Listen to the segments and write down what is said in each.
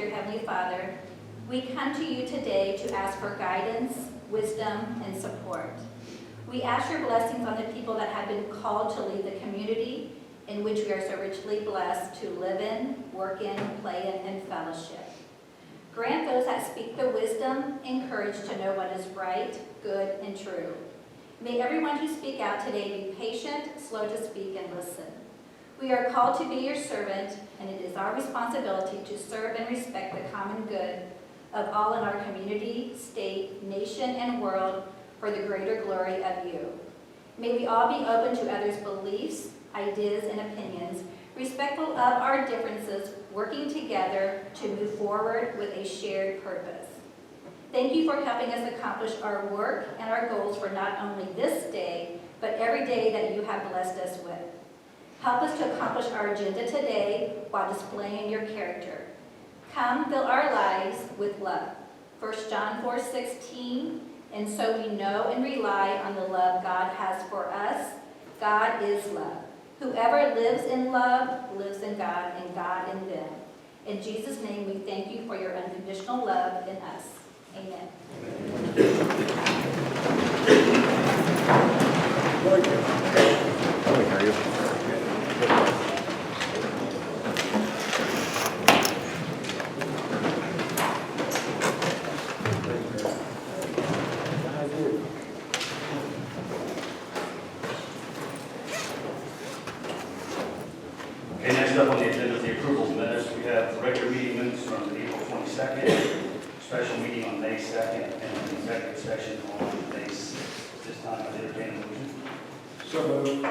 dear Heavenly Father, we come to you today to ask for guidance, wisdom, and support. We ask your blessings on the people that have been called to lead the community in which we are so richly blessed to live in, work in, play in, and fellowship. Grant those that speak the wisdom and courage to know what is right, good, and true. May everyone who speak out today be patient, slow to speak, and listen. We are called to be your servant, and it is our responsibility to serve and respect the common good of all in our community, state, nation, and world for the greater glory of you. May we all be open to others' beliefs, ideas, and opinions, respectful of our differences, working together to move forward with a shared purpose. Thank you for helping us accomplish our work and our goals for not only this day, but every day that you have blessed us with. Help us to accomplish our agenda today while displaying your character. Come, fill our lives with love. 1 John 4:16, and so we know and rely on the love God has for us. God is love. Whoever lives in love lives in God and God in them. In Jesus' name, we thank you for your unconditional love in us. Amen. Okay, next up on the agenda is the approval of minutes. We have regular meeting minutes from April 22nd, special meeting on May 2nd, and an executive session on May 6th. This time, I entertain a motion. So moved.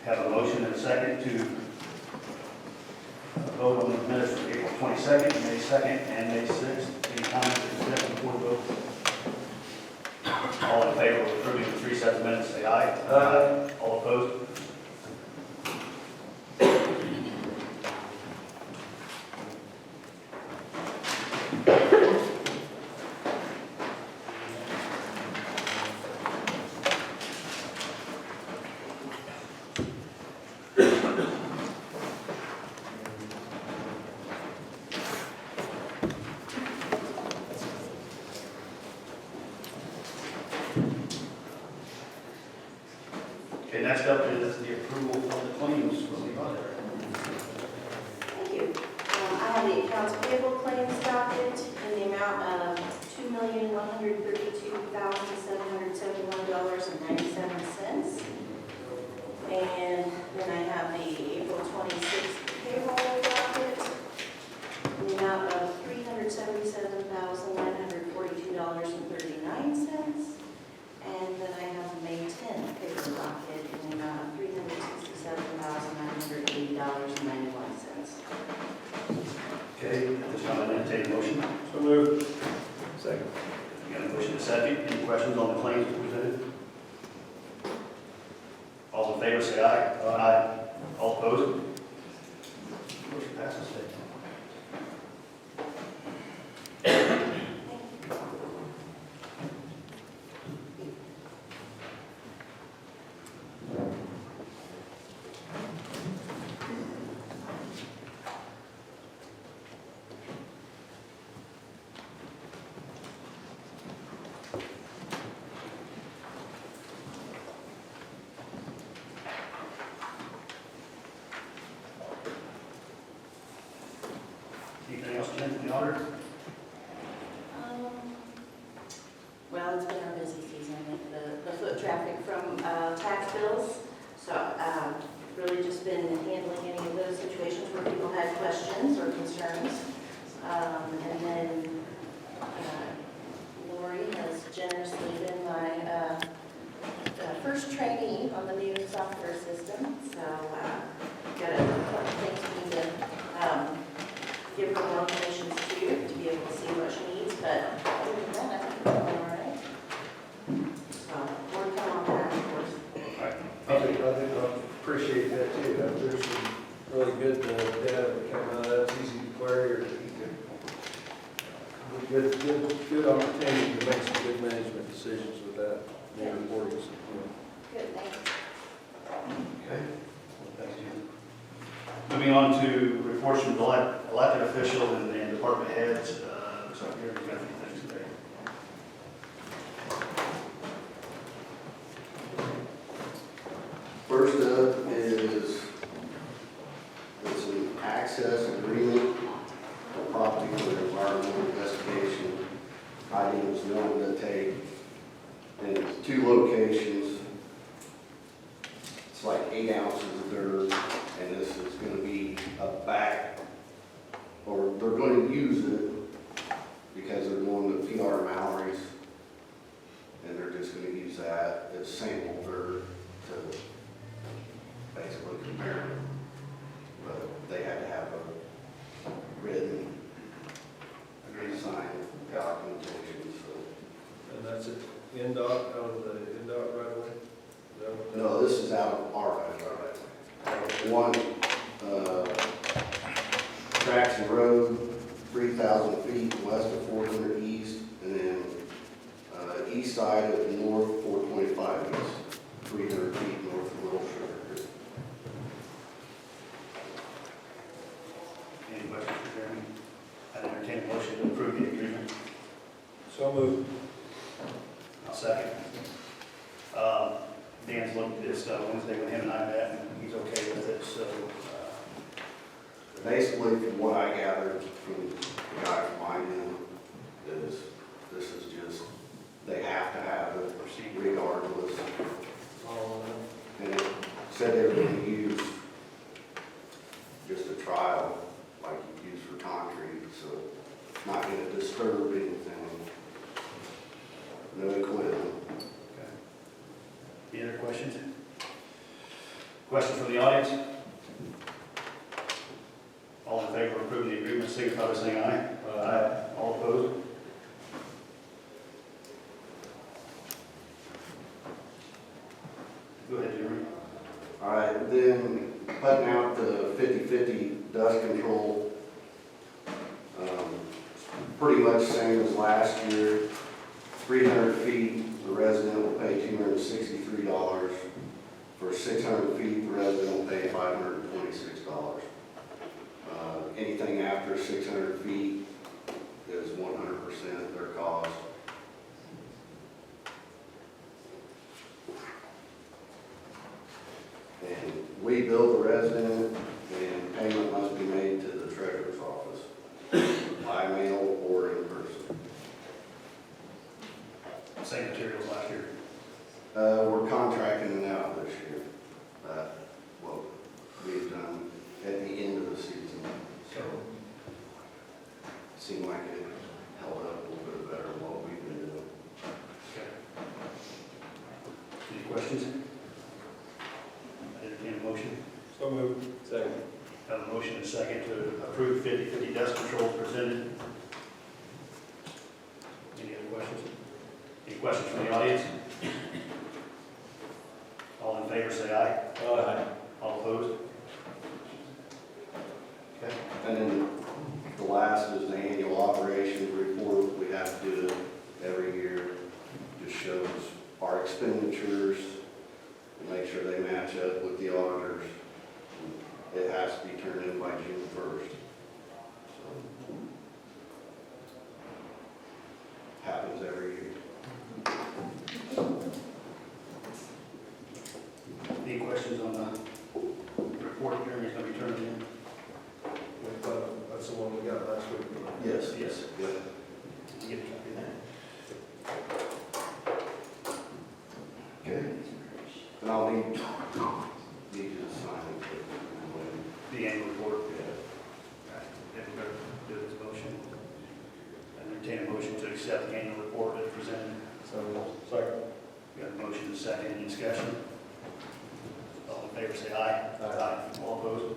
Have a motion and a second to vote on the minutes from April 22nd, May 2nd, and May 6th. Any comments or discussion before we vote? All in favor of approving the three sets of minutes, say aye. Aye. All opposed? Okay, next up is the approval of the claims from the auditor. Thank you. I have the accounts payable claims docket in the amount of $2,132,771.97. And then I have the April 26th payroll docket in the amount of $377,942.39. And then I have the May 10th payroll docket in the amount of $367,980.91. Okay, at this time, I entertain a motion. So moved. Second. We got a motion and a second. Any questions on the claims presented? All in favor, say aye. Aye. All opposed? Motion passes. Anything else, Jen, from the auditor? Well, it's been our busy season with the foot traffic from tax bills. So really just been handling any of those situations where people had questions or concerns. And then Lori has generously been my first trainee on the new software system. So got a couple things we need to give her more information to be able to see what she needs. But other than that, I think we're all right. So more to come on that, of course. I think I appreciate that too. There's some really good data that come out of that. It's easy to query or good opportunity to make some good management decisions with that. New reporting. Good, thanks. Okay. Thanks, Jen. Moving on to reports from the elected officials and department heads. Looks like you've got a few things today. First up is, it's an access agreement for property for the environmental investigation. IDEM's wanting to take in 2 locations. It's like 8 ounces of dirt, and this is gonna be a back, or they're gonna use it because they're going to PR Mallory's, and they're just gonna use that as sample dirt to basically compare them. But they had to have a written, signed documentation, so. And that's it, NDOT, out of the NDOT right away? No, this is out of our right. One, Traction Road, 3,000 feet west of 400 east, and then east side of north 425 east, 300 feet north of Little Sugar. Any questions for Jeremy? I entertain a motion to approve the agreement. So moved. I'll second. Dan's looked at this Wednesday when him and I met, and he's okay with it, so. Basically, from what I gathered from the guy from mine, is this is just, they have to have it regardless. And it said they were going to use just a trial, like you use for concrete, so it's not going to disturb anything. No equipment. Okay. Any other questions? Questions from the audience? All in favor of approving the agreement, signify by saying aye. Aye. All opposed? Go ahead, Jeremy. All right, then putting out the 50/50 dust control. Pretty much same as last year. 300 feet, the resident will pay $263. For 600 feet, the resident will pay $526. Anything after 600 feet is 100% of their cost. And we bill the resident, and payment must be made to the treasurer's office by mail or in person. Same materials last year. We're contracting it out this year. What we've done at the end of the season. So it seemed like it held up a little bit better than what we've been doing. Okay. Any questions? Entertain a motion. So moved. Second. Have a motion and a second to approve 50/50 dust control presented. Any other questions? Any questions from the audience? All in favor, say aye. Aye. All opposed? Okay. And then the last is the annual operations report. We have to do it every year. Just shows our expenditures and make sure they match up with the auditors. It has to be turned in by June 1st. So, happens every year. Any questions on the report Jeremy's going to be turning in? That's the one we got last week. Yes. Yes. Yeah. You get a copy of that? Okay. And I'll need you to sign it. The annual report? Yeah. Right. Then we're going to do this motion. Entertain a motion to accept the annual report as presented. So, second. We got a motion and a second. Any discussion? All in favor, say aye. Aye. All opposed?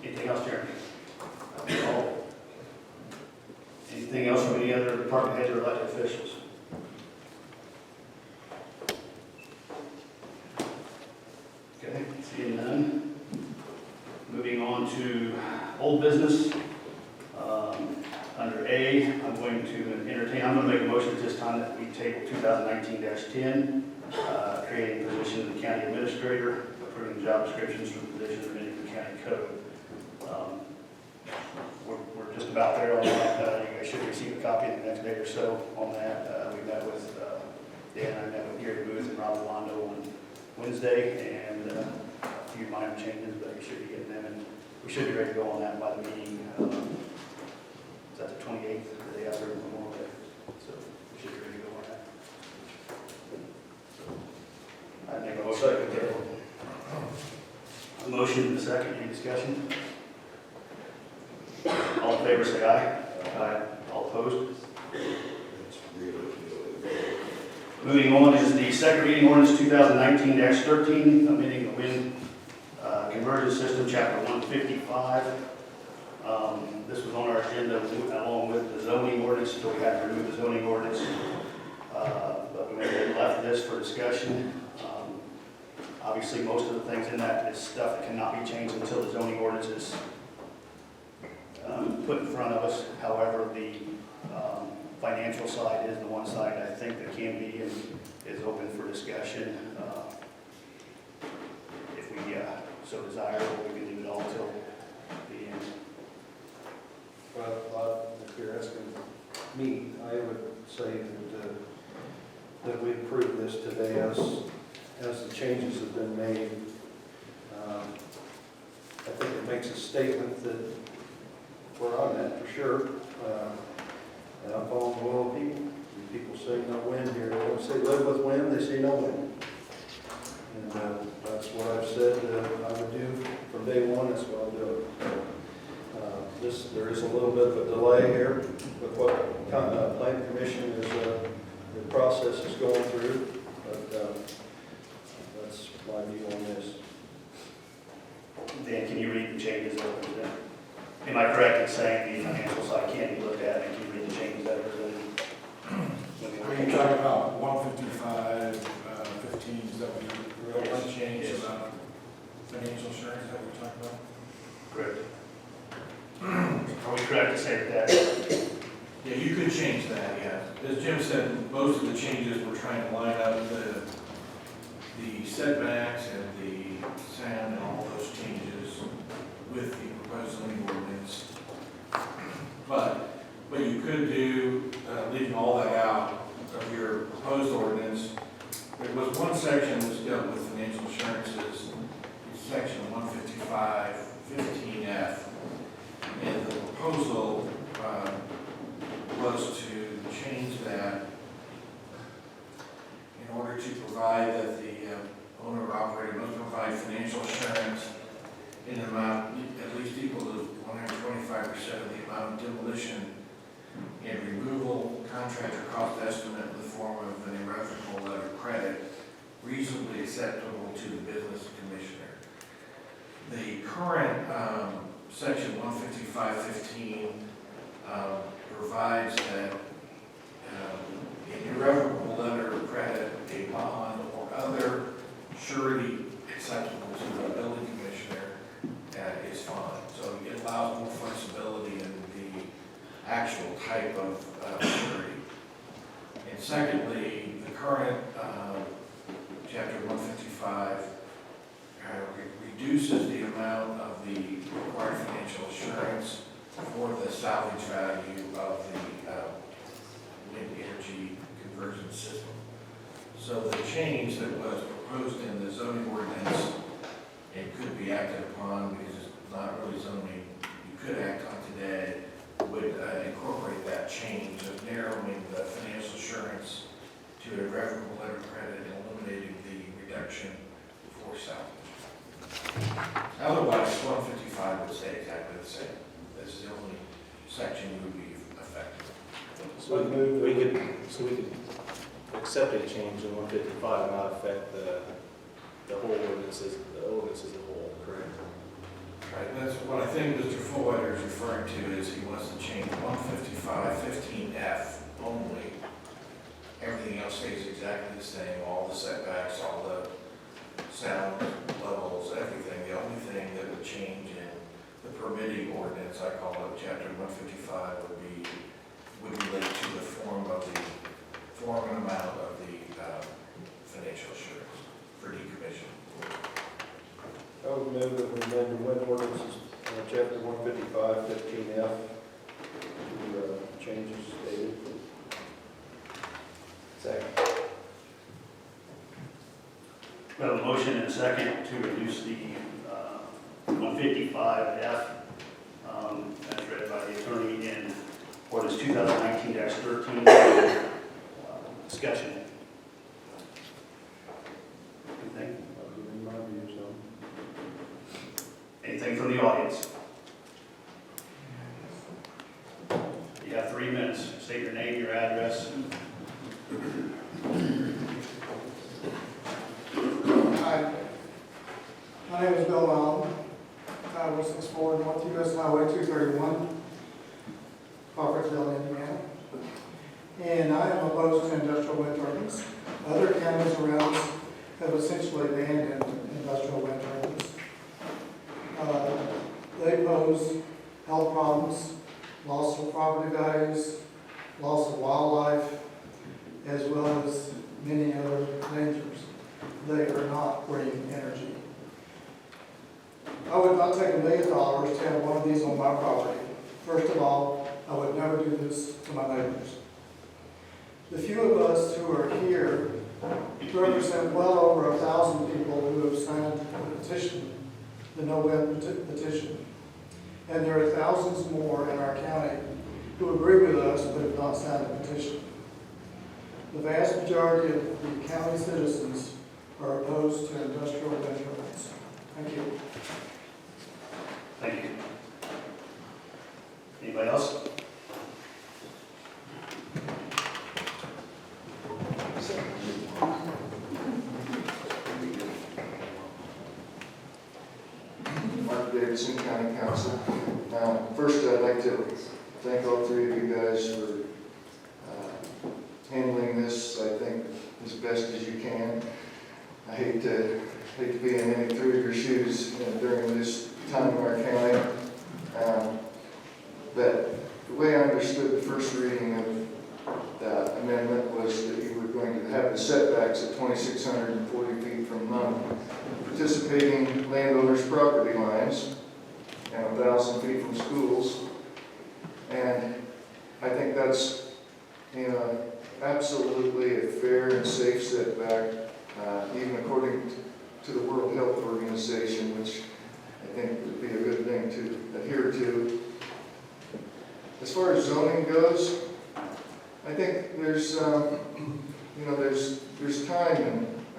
Anything else, Jeremy? All. Anything else from any other department heads or elected officials? Okay, seeing none. Moving on to old business. Under A, I'm going to make a motion at this time that we table 2019-10, creating the position of the county administrator, approving job descriptions for the positions amending the county code. about there on that. You guys should receive a copy in the next day or so on that. We met with, Dan, I met with Gary Booth and Rob Londo on Wednesday, and a few minor changes, but you should be getting them, and we should be ready to go on that by the meeting. Is that the 28th, the day after Memorial Day? So we should be ready to go on that. So, I make a motion. Second there. A motion and a second, any discussion? All in favor, say aye. Aye. All opposed? Moving on is the second reading ordinance 2019-13, amending the wind conversion system, chapter 155. This was on our agenda along with the zoning ordinance, so we had to remove the zoning ordinance. But we left this for discussion. Obviously, most of the things in that is stuff that cannot be changed until the zoning ordinance is put in front of us. However, the financial side is the one side I think that can be and is open for discussion. If we so desire, or we can leave it all till the end. Well, if you're asking me, I would say that we approve this today as the changes have been made. I think it makes a statement that we're on that for sure. And I'm following the will of people. People say no wind here. They don't say live with wind, they say no wind. And that's what I've said I would do from day one, that's what I'll do. There is a little bit of a delay here with what Planning Commission is, the process is going through, but that's my view on this. Dan, can you read the changes over there? Am I correct in saying the financial side can be looked at, and can you read the changes that are presented? Are you talking about 155, 15, is that what you're going to change about financial assurance, is that what you're talking about? Correct. Are we correct to say that? Yeah, you could change that, yeah. As Jim said, most of the changes we're trying to line up the setbacks and the sound and all those changes with the proposed zoning ordinance. But what you could do, leaving all that out of your proposed ordinance, there was one section that was dealt with financial assurances, section 155, 15F. And the proposal was to change that in order to provide that the owner or operator must provide financial assurance in an amount at least equal to 125% of the amount of demolition and removal contractor cost estimate in the form of an irrevocable letter of credit reasonably acceptable to the business commissioner. The current section 155.15 provides that an irrevocable letter of credit, a bond, or other surety acceptable to the building commissioner is fine. So it allows more flexibility in the actual type of surety. And secondly, the current chapter 155 reduces the amount of the required financial assurance for the salvage value of the wind energy conversion system. So the change that was proposed in the zoning ordinance, it could be acted upon because it's not really zoning, you could act on today, would incorporate that change of narrowing the financial assurance to a irrevocable letter of credit and eliminating the reduction for salvage. Otherwise, 155 would stay exactly the same. This is the only section would be affected. So we could accept a change in 155 and not affect the whole ordinances, the ordinance as a whole, correct? Right, that's what I think Mr. Fullwiler is referring to is he wants to change 155.15F only. Everything else stays exactly the same, all the setbacks, all the sound levels, everything. The only thing that would change in the permitting ordinance, I call it chapter 155, would relate to the form and amount of the financial assurance for decommission. I would move that we amend the wind ordinances, chapter 155, 15F, changes stated. Second. We have a motion and a second to reduce the 155F as read by the attorney in ordinance 2019-13. Discussion. Anything? I'll give you my views on Anything from the audience? You have 3 minutes. State your name, your address. Hi, my name is Bill Allen, 5164 North US Highway 231, Crawfordsville, Indiana. And I am opposed to industrial wind turbines. Other counties around us have essentially abandoned industrial wind turbines. They pose health problems, loss of property values, loss of wildlife, as well as many other dangers. They are not green energy. I would not take $1 million to have one of these on my property. First of all, I would never do this to my neighbors. The few of us who are here represent well over 1,000 people who have signed the petition, the No Wind petition. And there are thousands more in our county who agree with us but have not signed the petition. The vast majority of the county citizens are opposed to industrial wind turbines. Thank you. Thank you. Anybody else? Mark Davidson, County Council. First, I'd like to thank all three of you guys for handling this, I think, as best as you can. I hate to be in any three of your shoes during this time in our county. But the way I understood the first reading of the amendment was that you were going to have the setbacks at 2,640 feet from non-participating landowners' property lines and 1,000 feet from schools. And I think that's, absolutely a fair and safe setback, even according to the World Health Organization, which I think would be a good thing to adhere to. As far as zoning goes, I think there's time,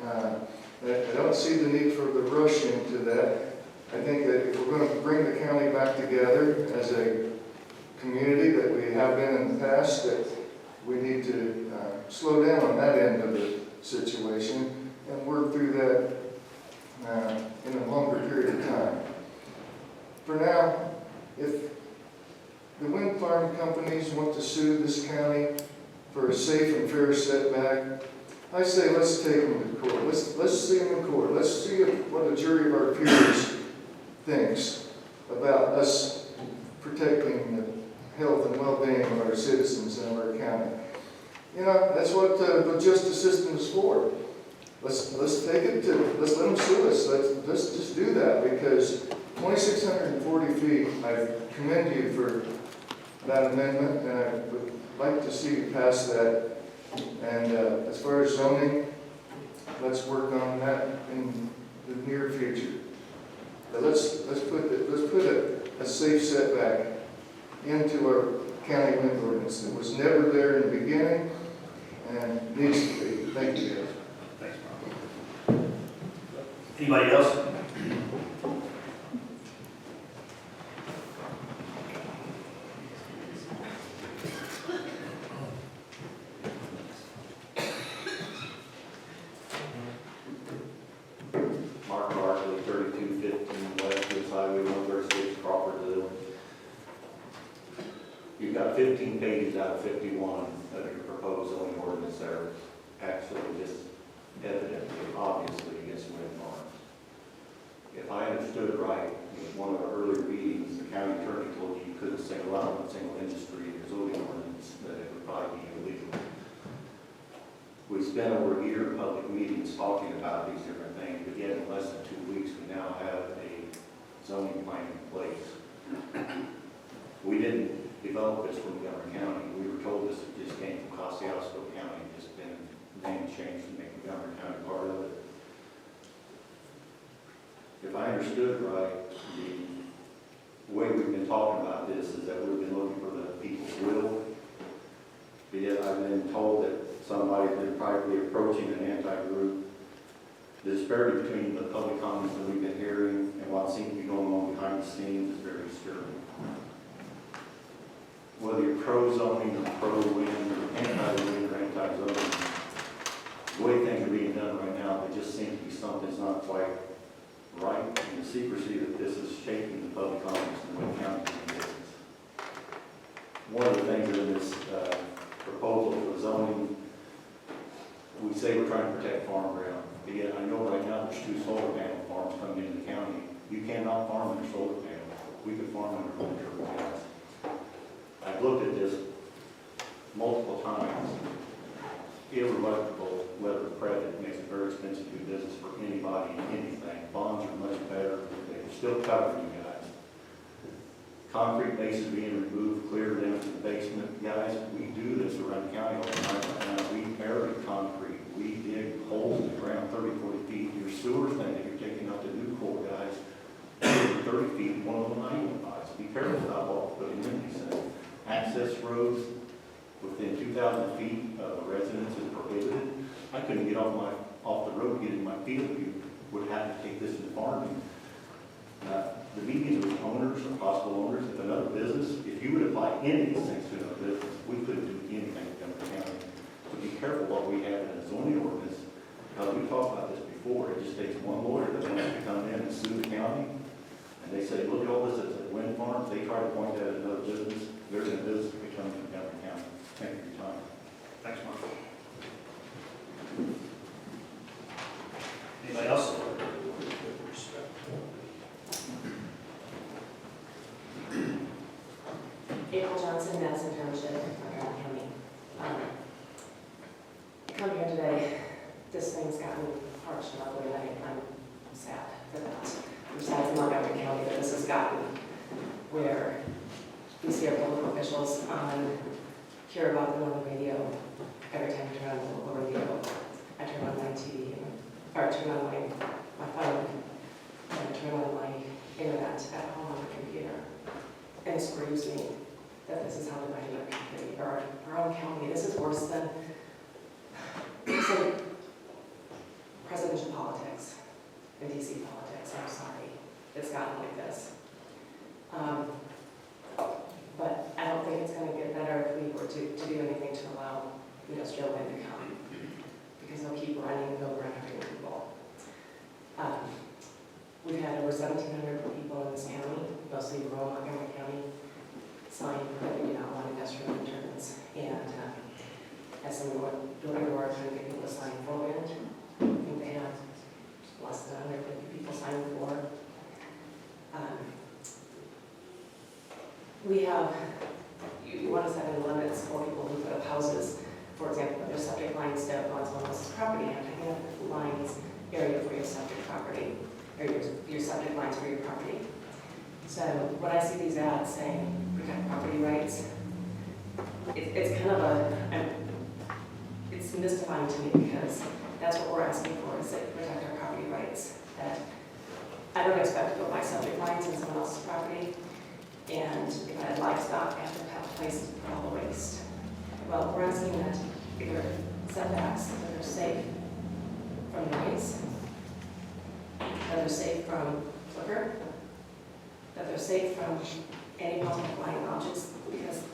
and I don't see the need for the rush into that. I think that if we're going to bring the county back together as a community that we have been in the past, that we need to slow down on that end of the situation and work through that in a longer period of time. For now, if the wind farm companies want to sue this county for a safe and fair setback, I say let's take them to court. Let's see them in court. Let's see what a jury of our peers thinks about us protecting the health and well-being of our citizens in our county. That's what the justice system is for. Let's take it to, let's let them sue us. Let's just do that, because 2,640 feet, I commend you for that amendment, and I would like to see you pass that. And as far as zoning, let's work on that in the near future. But let's put a safe setback into our county wind ordinance. It was never there in the beginning and needs to be. Thank you, guys. Thanks, Mark. Anybody else? Mark Barkley, 3215 West Woods Highway 136, Crawfordsville. You've got 15 pages out of 51 of your proposed zoning ordinance that are actually just evidently, obviously against wind farms. If I understood right, in one of our earlier meetings, the county attorney told you couldn't single out one single industry in your zoning ordinance, that it would probably be illegal. We spent over a year in public meetings talking about these different things, but yet in less than 2 weeks, we now have a zoning plan in place. We didn't develop this from Montgomery County. We were told this just came from Kosciuszko County, just been name changed to make Montgomery County part of it. If I understood right, the way we've been talking about this is that we've been looking for the people's will. But yet I've been told that somebody's been privately approaching an anti-group. The disparity between the public comments that we've been hearing and what seems to be going on behind the scenes is very disturbing. Whether you're pro-zoning or pro-wind or anti-wind or anti-zoning, the way things are being done right now, there just seems to be something that's not quite right, and the secrecy that this is shaping the public comments in the county business. One of the things in this proposal for zoning, we say we're trying to protect farm ground, but yet I know right now there's 2 solar panel farms coming into the county. You cannot farm under solar panels. We could farm under home turbo gas. I've looked at this multiple times. Irrevocable letter of credit makes it very expensive to do business for anybody and anything. Bonds are much better. They're still covering you guys. Concrete bases being removed, clear down to the basement. Guys, we do this around the county all the time right now. We bury concrete. We dig holes in the ground 30, 40 feet. Your sewer thing that you're taking out to new core, guys, 30 feet, one of them not even buys. Be careful about what we're putting in these things. Access roads within 2,000 feet of a residence is prohibited. I couldn't get off the road to get in my field. You would have to take this into farming. The meetings with owners or possible owners, if another business, if you would apply any of these things to another business, we couldn't do anything in Montgomery County. So be careful what we have in a zoning ordinance. Because we talked about this before, it just takes one lawyer that wants to come in and sue the county. And they say, look at all this, it's a wind farm. They try to point that at another business. There's a business becoming from Montgomery County. Thank you for your time. Thanks, Mark. Anybody else? April Johnson, Madison Township, Montgomery County. Come here today, this thing's gotten harsh and ugly, and I'm sad for that. I'm sad for Montgomery County that this has gotten where we see our political officials hear about them on the radio. Every time I turn on the local radio, I turn on my TV, or turn on my phone, and I turn on my internet at home on the computer. And it screams me that this is how they're running our country, or our own county. This is worse than some presidential politics and DC politics. I'm sorry. It's gotten like this. But I don't think it's going to get better if we were to do anything to allow industrial wind to come, because they'll keep running and over and after people. We've had over 1,700 people in this county, mostly rural Montgomery County, sign that we do not want industrial wind turbines. And as someone went door to door trying to get people to sign for wind, I think they have less than 150 people signing for. We have, you want to set in limits for people who put up houses. For example, if their septic lines don't go on someone else's property, you have to have lines area for your septic property, or your septic lines for your property. So when I see these ads saying protect property rights, it's kind of it's mystifying to me, because that's what we're asking for, is that protect our property rights. That I don't expect to put my septic lines in someone else's property, and if I had livestock, I have to have a place to put all the waste. Well, we're asking that if there are setbacks, that they're safe from noise, that they're safe from flicker, that they're safe from any possible flying objects, because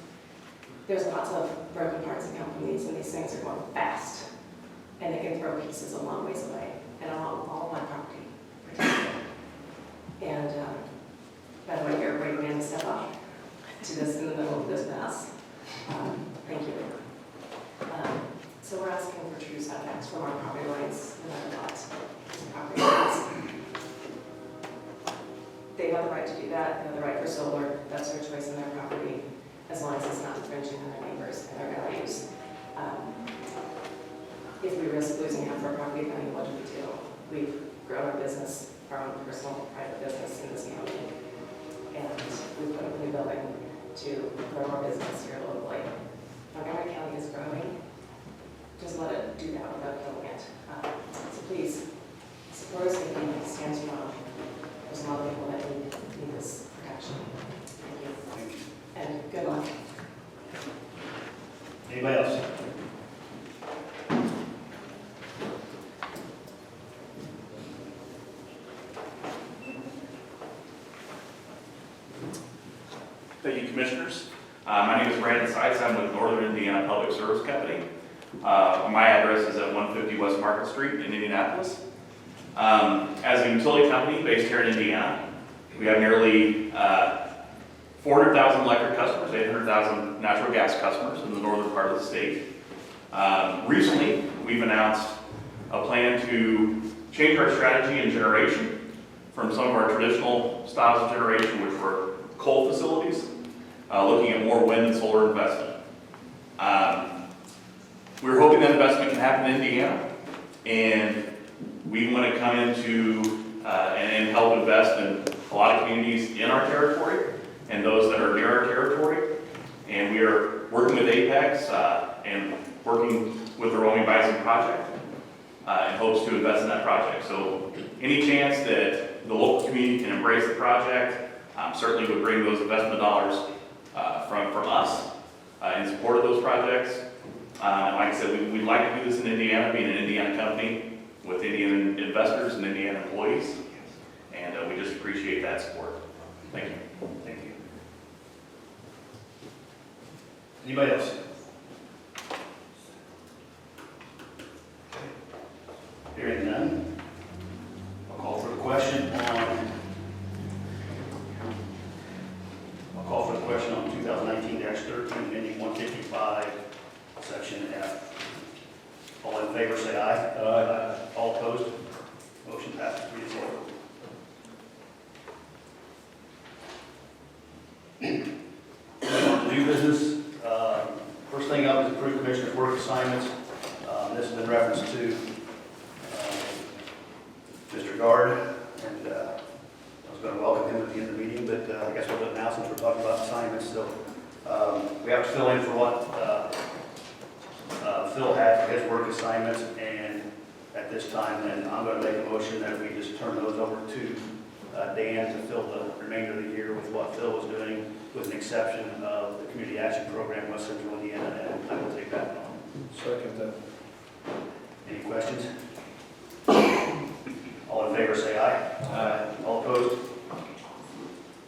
there's lots of broken parts in companies, and these things are going fast, and they can throw pieces a long ways away, and I want all of my property protected. And by the way, you're a great man to step up to this in the middle of this mess. Thank you. So we're asking for true setbacks from our property lines, no matter what. Property lines. They have the right to do that. They have the right for solar. That's their choice in their property, as long as it's not infringing on their neighbors and their values. If we risk losing half our property, then what do? We've grown our business, our own personal private business in this county, and we put up a new building to grow our business here locally. Montgomery County is growing. Just let it do that without killing it. So please, support us if you stand strong. There's a lot of people that need this protection. Thank you. And good luck. Anybody else? Thank you, Commissioners. My name is Brandon Seitz. I'm with Northern Indiana Public Service Company. My address is at 150 West Market Street in Indianapolis. As a utility company based here in Indiana, we have nearly 400,000 electric customers, 800,000 natural gas customers in the northern part of the state. Recently, we've announced a plan to change our strategy in generation from some of our traditional styles of generation, which were coal facilities, looking at more wind and solar investment. We're hoping that investment can happen in Indiana, and we want to come into and help invest in a lot of communities in our territory and those that are near our territory. And we are working with Apex and working with the Roaming Bison project in hopes to invest in that project. So any chance that the local community can embrace the project certainly would bring those investment dollars from us in support of those projects. Like I said, we'd like to do this in Indiana, being an Indiana company with Indian investors and Indiana employees, and we just appreciate that support. Thank you. Thank you. Anybody else? Hearing none, I'll call for the question on 2019-13, amending 155, section F. All in favor, say aye. Aye. All opposed? Motion passes 3-0. New business. First thing up is approved commissioner's work assignments. This is in reference to Mr. Guard, and I was going to welcome him at the end of the meeting, but I guess we'll do it now since we're talking about assignments. So we have to fill in for what Phil had for his work assignments, and at this time, then I'm going to make a motion that we just turn those over to Dan to fill the remainder of the year with what Phil was doing, with an exception of the Community Action Program, West Central Indiana, and I will take that on. Second that. Any questions? All in favor, say aye. Aye. All opposed?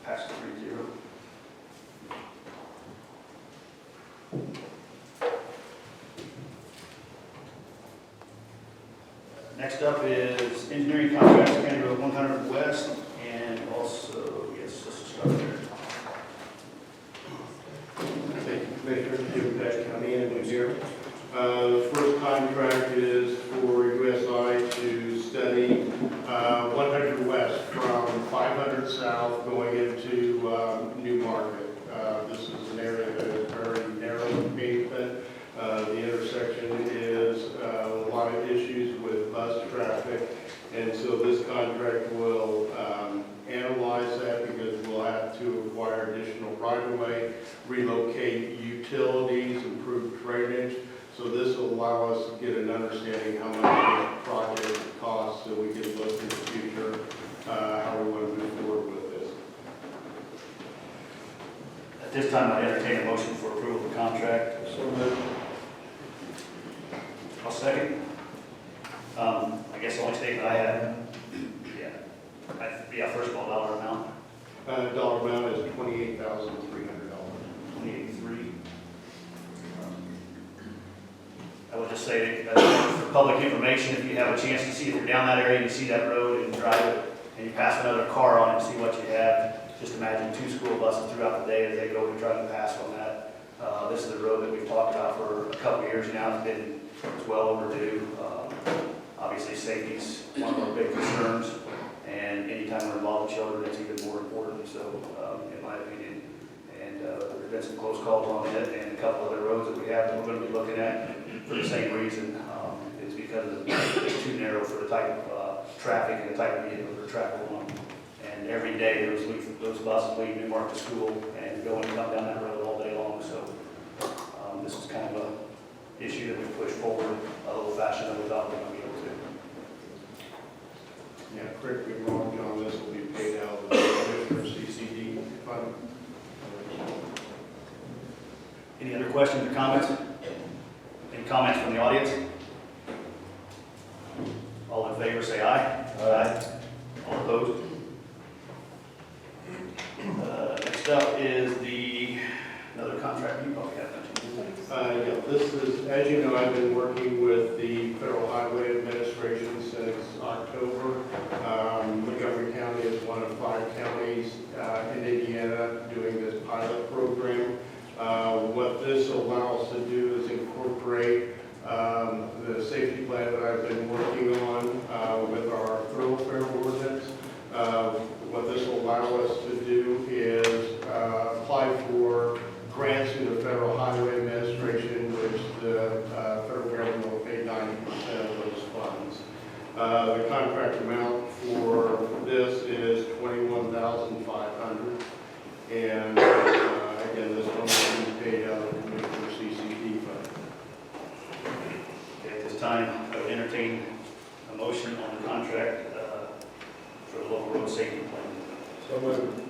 Passes 3-0. Next up is engineering contracts, County Road 100 West, and also, yes, let's just start there. Thank you, Commissioner, Jim County Engineer. The first contract is for USI to study 100 West from 500 South going into New Market. This is an area that is very narrow pavement. The intersection is a lot of issues with bus traffic, and so this contract will analyze that because we'll have to acquire additional right-of-way, relocate utilities, improve drainage. So this will allow us to get an understanding how much this project costs, so we can look in the future how we want to move forward with this. At this time, I entertain a motion for approval of the contract. So moved. I'll second. I guess the only statement I have, first of all, dollar amount, Dollar amount is $28,300. 2083. I would just say, for public information, if you have a chance to see, if you're down that area, and you see that road and drive it, and you pass another car on it, see what you have. Just imagine 2 school buses throughout the day as they go and try to pass on that. This is a road that we've talked about for a couple of years now. It's well overdue. Obviously, safety is one of our big concerns, and anytime we're involved with children, it's even more important. So, in my opinion, and there's been some close calls on it, and a couple other roads that we have that we're going to be looking at for the same reason. It's because it's too narrow for the type of traffic and the type of vehicles that are traveling on. And every day, those buses leave New Market to school and go and come down that road. correct me if I'm wrong, John, this will be paid out of the Commissioner CCD fund. Any other questions or comments? Any comments from the audience? All in favor, say aye. Aye. All opposed? Next up is another contract you probably have mentioned. Yeah, this is, as you know, I've been working with the Federal Highway Administration since October. Montgomery County is one of 5 counties in Indiana doing this pilot program. What this allows us to do is incorporate the safety plan that I've been working on with our thoroughfare ordinance. What this will allow us to do is apply for grants through the Federal Highway Administration, which the federal government will pay 90% of those funds. The contract amount for this is $21,500, and again, this one will be paid out of the Commissioner CCD fund. Okay, at this time, I would entertain a motion on the contract for the local road safety plan. So moved.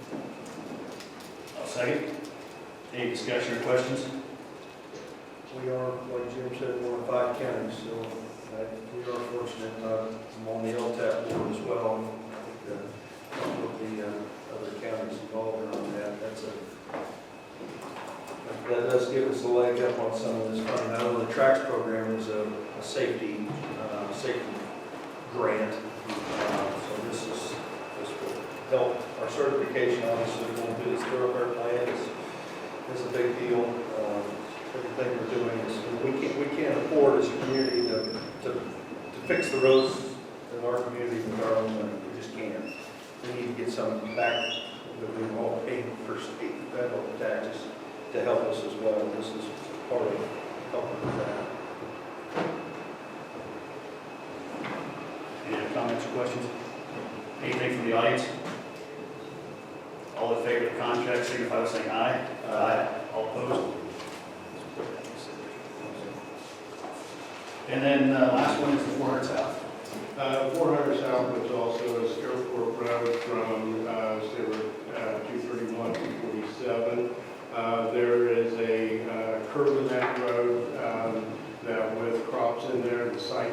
I'll second. Any discussion or questions? We are, like Jim said, one of 5 counties, so we are fortunate. I'm on the LTAP board as well. I think with the other counties involved on that, that does give us a leg up on some of this funding. I know the TRACS program is a safety grant. So this will help our certification. Obviously, we're going to do this thoroughfare plan. It's a big deal. Everything we're doing is, we can't afford as a community to fix the roads in our community with our own money. We just can't. We need to get some back that we all pay for state and federal taxes to help us as well. This is part of helping with that. Any other comments or questions? Anything from the audience? All in favor of the contract, signify by saying aye. Aye. All opposed? And then last one is the 400 South. 400 South, which also is Airport Road from State Road 231 to 47. There is a curve in that road that with crops in there, the site